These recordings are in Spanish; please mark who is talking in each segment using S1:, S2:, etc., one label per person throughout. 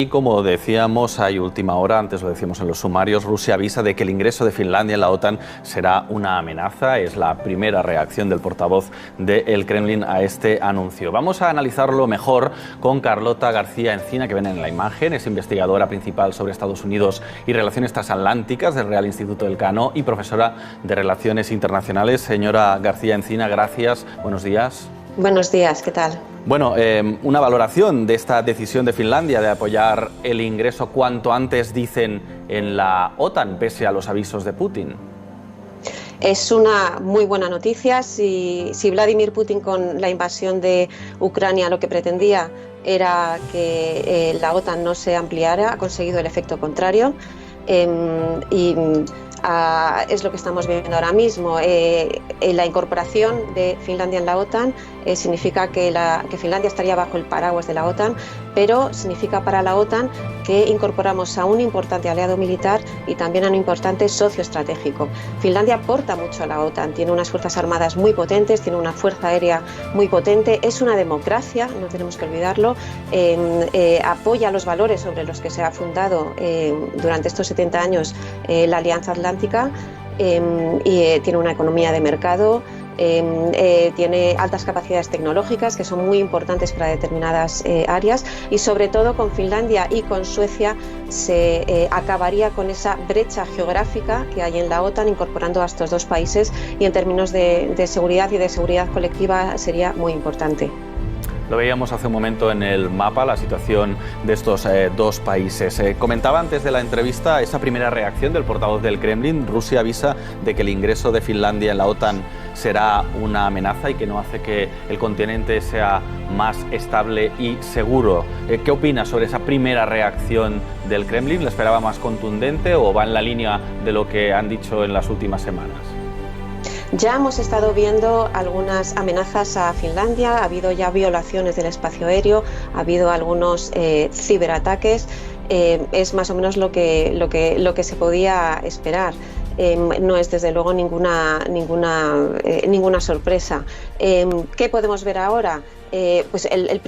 S1: Y como decíamos, hay última hora, antes lo decíamos en los sumarios, Rusia avisa de que el ingreso de Finlandia en la OTAN será una amenaza. Es la primera reacción del portavoz del Kremlin a este anuncio. Vamos a analizarlo mejor con Carlota García Encina, que ven en la imagen. Es investigadora principal sobre Estados Unidos y relaciones transatlánticas del Real Instituto Elcano y profesora de Relaciones Internacionales. Señora García Encina, gracias. Buenos días.
S2: Buenos días, ¿qué tal?
S1: Bueno, una valoración de esta decisión de Finlandia de apoyar el ingreso cuanto antes, dicen, en la OTAN, pese a los avisos de Putin.
S2: Es una muy buena noticia. Si Vladimir Putin con la invasión de Ucrania lo que pretendía era que la OTAN no se ampliara, ha conseguido el efecto contrario. Es lo que estamos viendo ahora mismo. La incorporación de Finlandia en la OTAN significa que Finlandia estaría bajo el paraguas de la OTAN, pero significa para la OTAN que incorporamos a un importante aliado militar y también a un importante socio estratégico. Finlandia aporta mucho a la OTAN, tiene unas fuerzas armadas muy potentes, tiene una fuerza aérea muy potente, es una democracia, no tenemos que olvidarlo, apoya los valores sobre los que se ha fundado durante estos 70 años la Alianza Atlántica, y tiene una economía de mercado. Tiene altas capacidades tecnológicas que son muy importantes para determinadas áreas, y sobre todo con Finlandia y con Suecia se acabaría con esa brecha geográfica que hay en la OTAN, incorporando a estos dos países, y en términos de seguridad y de seguridad colectiva sería muy importante.
S1: Lo veíamos hace un momento en el mapa, la situación de estos dos países. Comentaba antes de la entrevista esa primera reacción del portavoz del Kremlin. Rusia avisa de que el ingreso de Finlandia en la OTAN será una amenaza y que no hace que el continente sea más estable y seguro. ¿Qué opina sobre esa primera reacción del Kremlin? ¿La esperaba más contundente o va en la línea de lo que han dicho en las últimas semanas?
S2: Ya hemos estado viendo algunas amenazas a Finlandia, ha habido ya violaciones del espacio aéreo, ha habido algunos ciberataques, es más o menos lo que se podía esperar. No es desde luego ninguna sorpresa. ¿Qué podemos ver ahora? Pues la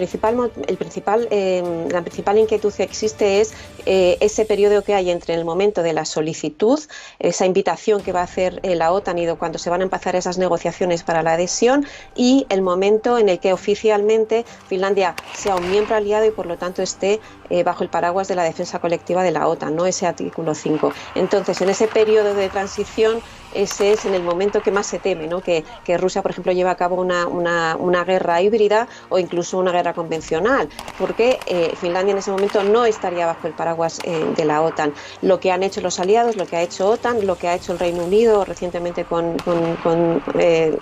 S2: principal inquietud que existe es ese periodo que hay entre el momento de la solicitud, esa invitación que va a hacer la OTAN y cuando se van a empezar esas negociaciones para la adhesión, y el momento en el que oficialmente Finlandia sea un miembro aliado y por lo tanto esté bajo el paraguas de la defensa colectiva de la OTAN, ¿no? Ese artículo 5. Entonces, en ese periodo de transición, ese es en el momento que más se teme, ¿no? Que Rusia, por ejemplo, lleve a cabo una guerra híbrida o incluso una guerra convencional, porque Finlandia en ese momento no estaría bajo el paraguas de la OTAN. Lo que han hecho los aliados, lo que ha hecho OTAN, lo que ha hecho el Reino Unido recientemente con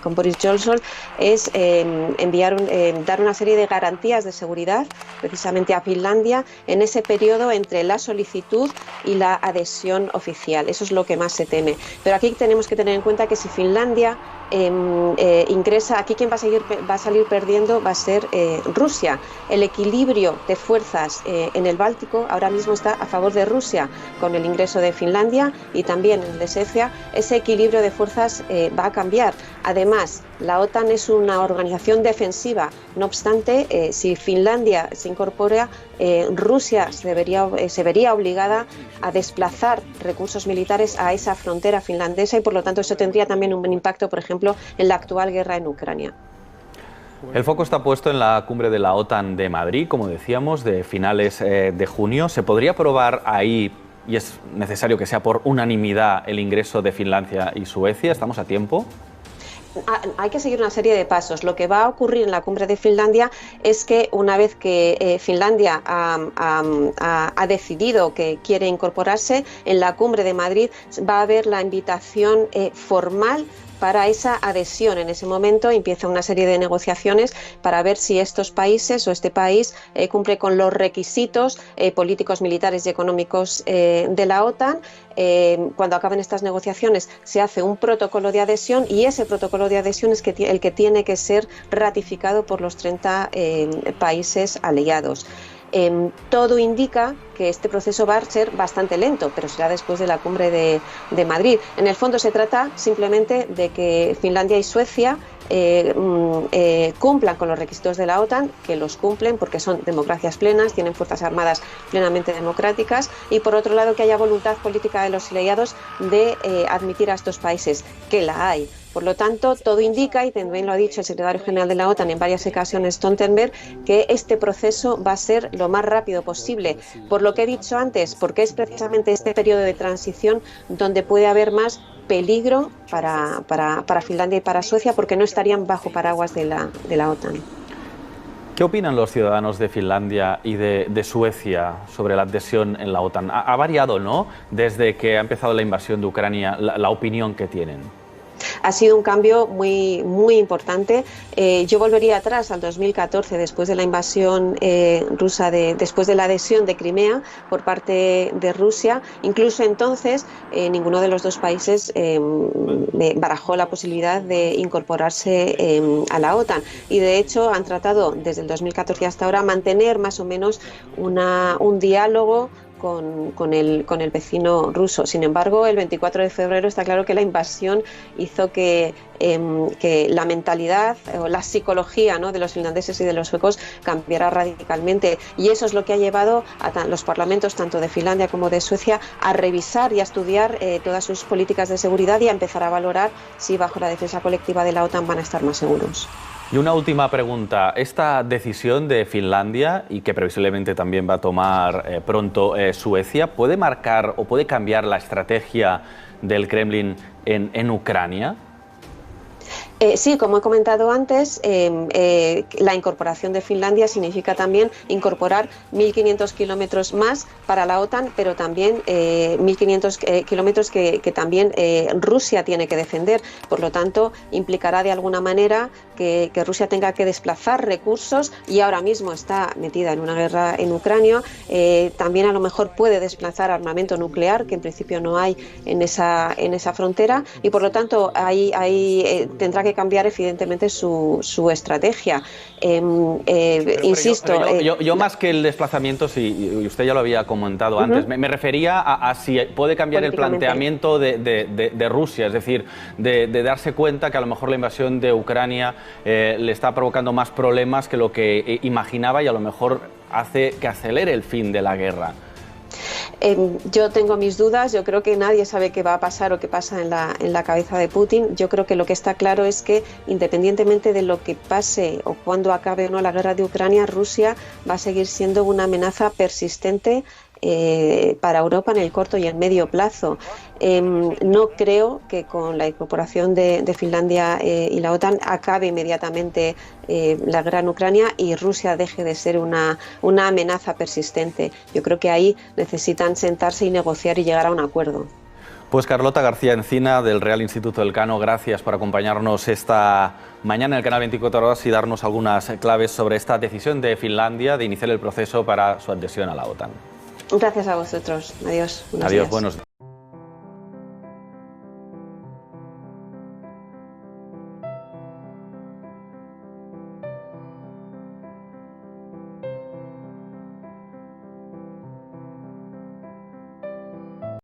S2: Boris Johnson es dar una serie de garantías de seguridad precisamente a Finlandia en ese periodo entre la solicitud y la adhesión oficial. Eso es lo que más se teme. Pero aquí tenemos que tener en cuenta que si Finlandia ingresa, aquí quien va a salir perdiendo va a ser Rusia. El equilibrio de fuerzas en el Báltico ahora mismo está a favor de Rusia con el ingreso de Finlandia, y también el de Suecia. Ese equilibrio de fuerzas va a cambiar. Además, la OTAN es una organización defensiva. No obstante, si Finlandia se incorpora, Rusia se vería obligada a desplazar recursos militares a esa frontera finlandesa, y por lo tanto eso tendría también un impacto, por ejemplo, en la actual guerra en Ucrania.
S1: El foco está puesto en la cumbre de la OTAN de Madrid, como decíamos, de finales de junio. ¿Se podría aprobar ahí, y es necesario que sea por unanimidad, el ingreso de Finlandia y Suecia? ¿Estamos a tiempo?
S2: Hay que seguir una serie de pasos. Lo que va a ocurrir en la cumbre de Finlandia es que una vez que Finlandia ha decidido que quiere incorporarse, en la cumbre de Madrid va a haber la invitación formal para esa adhesión. En ese momento empieza una serie de negociaciones para ver si estos países o este país cumple con los requisitos políticos, militares y económicos de la OTAN. Cuando acaben estas negociaciones se hace un protocolo de adhesión, y ese protocolo de adhesión es el que tiene que ser ratificado por los 30 países aliados. Todo indica que este proceso va a ser bastante lento, pero será después de la cumbre de Madrid. En el fondo se trata simplemente de que Finlandia y Suecia cumplan con los requisitos de la OTAN, que los cumplen porque son democracias plenas, tienen fuerzas armadas plenamente democráticas, y por otro lado que haya voluntad política de los aliados de admitir a estos países, que la hay. Por lo tanto, todo indica, y también lo ha dicho el secretario general de la OTAN en varias ocasiones, Stoltenberg, que este proceso va a ser lo más rápido posible. Por lo que he dicho antes, porque es precisamente este periodo de transición donde puede haber más peligro para Finlandia y para Suecia, porque no estarían bajo paraguas de la OTAN.
S1: ¿Qué opinan los ciudadanos de Finlandia y de Suecia sobre la adhesión en la OTAN? Ha variado, ¿no?, desde que ha empezado la invasión de Ucrania, la opinión que tienen.
S2: Ha sido un cambio muy, muy importante. Yo volvería atrás al 2014, después de la invasión rusa, después de la adhesión de Crimea por parte de Rusia. Incluso entonces ninguno de los dos países barajó la posibilidad de incorporarse a la OTAN. Y de hecho han tratado desde el 2014 hasta ahora mantener más o menos un diálogo con el vecino ruso. Sin embargo, el 24 de febrero está claro que la invasión hizo que la mentalidad o la psicología, ¿no?, de los finlandeses y de los suecos cambiara radicalmente, y eso es lo que ha llevado a los parlamentos tanto de Finlandia como de Suecia a revisar y a estudiar todas sus políticas de seguridad y a empezar a valorar si bajo la defensa colectiva de la OTAN van a estar más seguros.
S1: Y una última pregunta. ¿Esta decisión de Finlandia, y que previsiblemente también va a tomar pronto Suecia, puede marcar o puede cambiar la estrategia del Kremlin en Ucrania?
S2: Sí, como he comentado antes, la incorporación de Finlandia significa también incorporar 1.500 kilómetros más para la OTAN, pero también 1.500 kilómetros que también Rusia tiene que defender. Por lo tanto, implicará de alguna manera que Rusia tenga que desplazar recursos, y ahora mismo está metida en una guerra en Ucrania. También a lo mejor puede desplazar armamento nuclear, que en principio no hay en esa frontera, y por lo tanto tendrá que cambiar evidentemente su estrategia. Insisto...
S1: Yo más que el desplazamiento, y usted ya lo había comentado antes, me refería a si puede cambiar el planteamiento de Rusia, es decir, de darse cuenta que a lo mejor la invasión de Ucrania le está provocando más problemas que lo que imaginaba, y a lo mejor hace que acelere el fin de la guerra.
S2: Yo tengo mis dudas. Yo creo que nadie sabe qué va a pasar o qué pasa en la cabeza de Putin. Yo creo que lo que está claro es que, independientemente de lo que pase o cuando acabe o no la guerra de Ucrania, Rusia va a seguir siendo una amenaza persistente para Europa en el corto y el medio plazo. No creo que con la incorporación de Finlandia y la OTAN acabe inmediatamente la guerra en Ucrania y Rusia deje de ser una amenaza persistente. Yo creo que ahí necesitan sentarse y negociar y llegar a un acuerdo.
S1: Pues Carlota García Encina, del Real Instituto Elcano, gracias por acompañarnos esta mañana en el canal 24 Horas y darnos algunas claves sobre esta decisión de Finlandia de iniciar el proceso para su adhesión a la OTAN.
S2: Gracias a vosotros. Adiós.
S1: Adiós, buenos días.